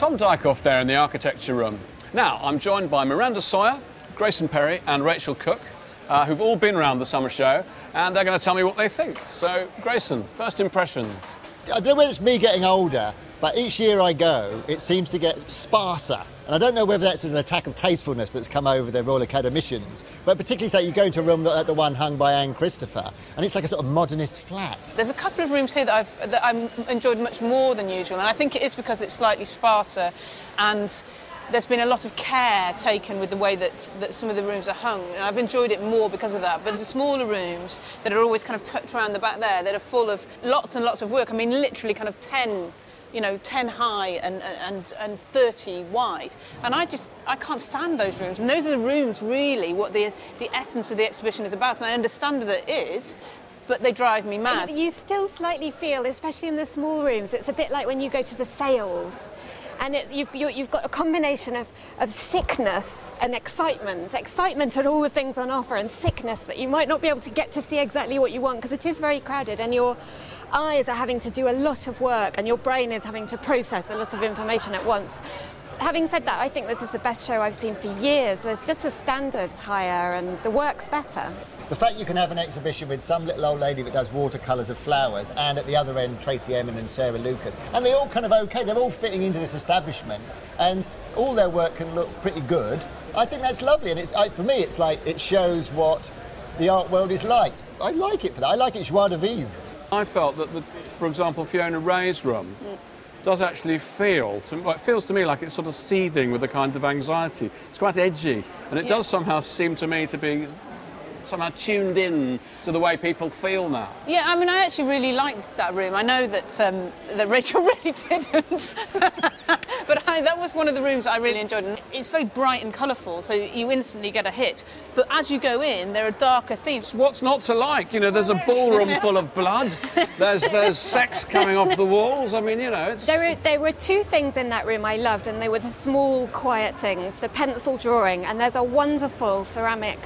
Tom Dykoff there in the architecture room. Now, I'm joined by Miranda Sawyer, Grayson Perry and Rachel Cook, who've all been around the summer show, and they're going to tell me what they think. So, Grayson, first impressions. I don't know whether it's me getting older, but each year I go, it seems to get sparser. And I don't know whether that's an attack of tastefulness that's come over the Royal Academicians, but particularly say you go into a room like the one hung by Anne Christopher, and it's like a sort of modernist flat. There's a couple of rooms here that I've enjoyed much more than usual, and I think it is because it's slightly sparser, and there's been a lot of care taken with the way that some of the rooms are hung, and I've enjoyed it more because of that. But the smaller rooms that are always kind of tucked around the back there, that are full of lots and lots of work, I mean literally kind of 10 high and 30 wide. And I can't stand those rooms. And those are the rooms, really, what the essence of the exhibition is about. And I understand that it is, but they drive me mad. You still slightly feel, especially in the small rooms, it's a bit like when you go to the sales. And you've got a combination of sickness and excitement. Excitement at all the things on offer, and sickness that you might not be able to get to see exactly what you want, because it is very crowded, and your eyes are having to do a lot of work, and your brain is having to process a lot of information at once. Having said that, I think this is the best show I've seen for years. There's just the standards higher, and the work's better. The fact you can have an exhibition with some little old lady that does watercolours of flowers, and at the other end Tracy Emin and Sarah Lucas, and they're all kind of okay, they're all fitting into this establishment, and all their work can look pretty good. I think that's lovely, and for me it's like it shows what the art world is like. I like it for that. I like it joie de vivre. I felt that, for example, Fiona Ray's room does actually feel, it feels to me like it's sort of seething with a kind of anxiety. It's quite edgy, and it does somehow seem to me to be somehow tuned in to the way people feel now. Yeah, I mean, I actually really liked that room. I know that that Rachel really didn't, but that was one of the rooms I really enjoyed. And it's very bright and colourful, so you instantly get a hit. But as you go in, there are darker themes. What's not to like? You know, there's a ballroom full of blood. There's sex coming off the walls. I mean, you know, it's... There were two things in that room I loved, and they were the small, quiet things, the pencil drawing, and there's a wonderful ceramic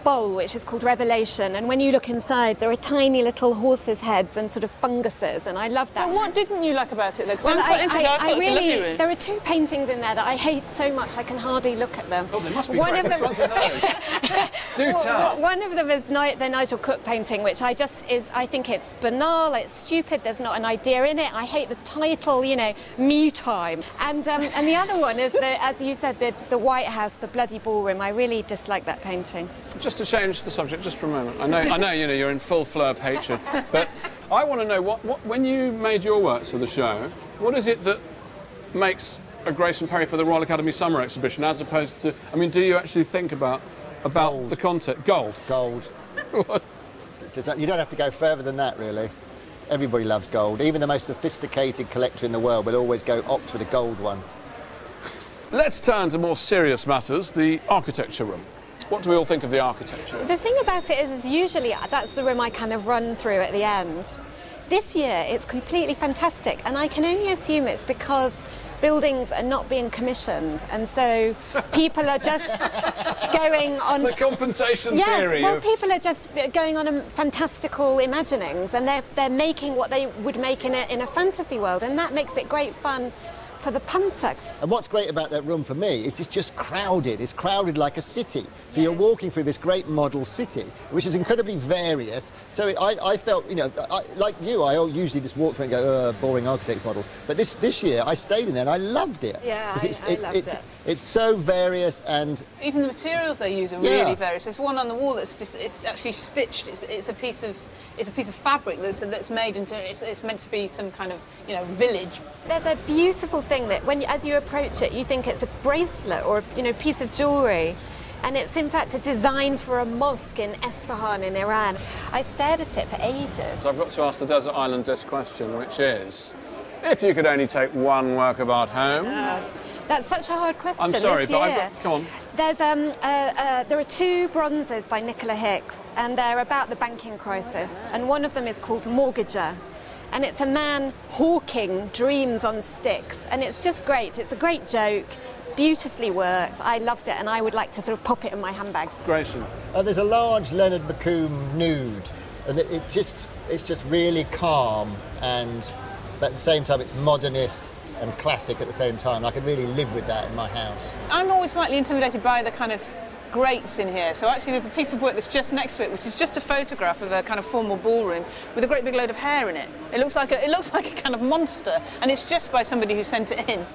bowl which is called Revelation, and when you look inside there are tiny little horses' heads and sort of funguses, and I love that. Well, what didn't you like about it though? Well, I really, there are two paintings in there that I hate so much I can hardly look at them. Oh, they must be great. Do tell. One of them is the Nigel Cook painting, which I think it's banal, it's stupid, there's not an idea in it. I hate the title, you know, Me Time. And the other one is, as you said, the White House, the bloody ballroom. I really dislike that painting. Just to change the subject, just for a moment. I know, you know, you're in full flow of hatred, but I want to know when you made your works for the show, what is it that makes a Grayson Perry for the Royal Academy Summer Exhibition, as opposed to, I mean, do you actually think about Gold. the content? Gold. Gold. You don't have to go further than that, really. Everybody loves gold. Even the most sophisticated collector in the world will always opt for the gold one. Let's turn to more serious matters, the architecture room. What do we all think of the architecture? The thing about it is usually that's the room I kind of run through at the end. This year it's completely fantastic, and I can only assume it's because buildings are not being commissioned, and so people are just going on... It's a compensation theory. Yes, well, people are just going on fantastical imaginings, and they're making what they would make in a fantasy world, and that makes it great fun for the punter. And what's great about that room for me is it's just crowded. It's crowded like a city. So you're walking through this great model city, which is incredibly various. So I felt, you know, like you, I usually just walk through and go, boring architects models. But this year I stayed in there and I loved it. Yeah, I loved it. It's so various, and even the materials they use are really various. There's one on the wall it's actually stitched. It's a piece of fabric that's made into it's meant to be some kind of, you know, village. There's a beautiful thing that as you approach it, you think it's a bracelet or, you know, piece of jewellery, and it's in fact a design for a mosque in Esfahan in Iran. I stared at it for ages. So I've got to ask the Desert Island Disc question, which is, if you could only take one work of art home... That's such a hard question. I'm sorry, this year. Come on. There are two bronzes by Nicola Hicks, and they're about the banking crisis, and one of them is called Mortgager. And it's a man hawking dreams on sticks, and it's just great. It's a great joke. It's beautifully worked. I loved it, and I would like to sort of pop it in my handbag. Grayson. There's a large Leonard McComb nude, and it's just really calm, and but at the same time it's modernist. and classic at the same time. I could really live with that in my house. I'm always slightly intimidated by the kind of grates in here. So actually there's a piece of work that's just next to it, which is just a photograph of a kind of formal ballroom with a great big load of hair in it. It looks like a kind of monster, and it's just by somebody who sent it in.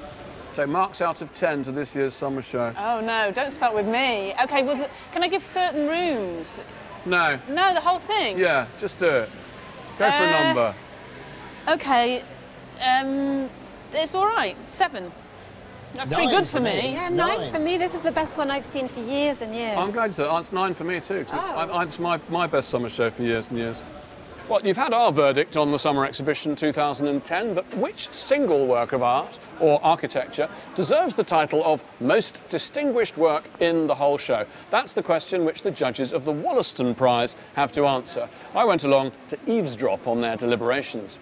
So marks out of 10 to this year's summer show. Oh no, don't start with me. Okay, well, can I give certain rooms? No. No, the whole thing? Yeah, just do it. Go for a number. Okay, it's all right, 7. That's pretty good for me. Yeah, 9 for me. This is the best one I've seen for years and years. I'm glad you said that. It's 9 for me too, because it's my best summer show for years and years. Well, you've had our verdict on the Summer Exhibition 2010, but which single work of art or architecture deserves the title of Most Distinguished Work in the whole show? That's the question which the judges of the Wollaston Prize have to answer. I went along to eavesdrop on their deliberations.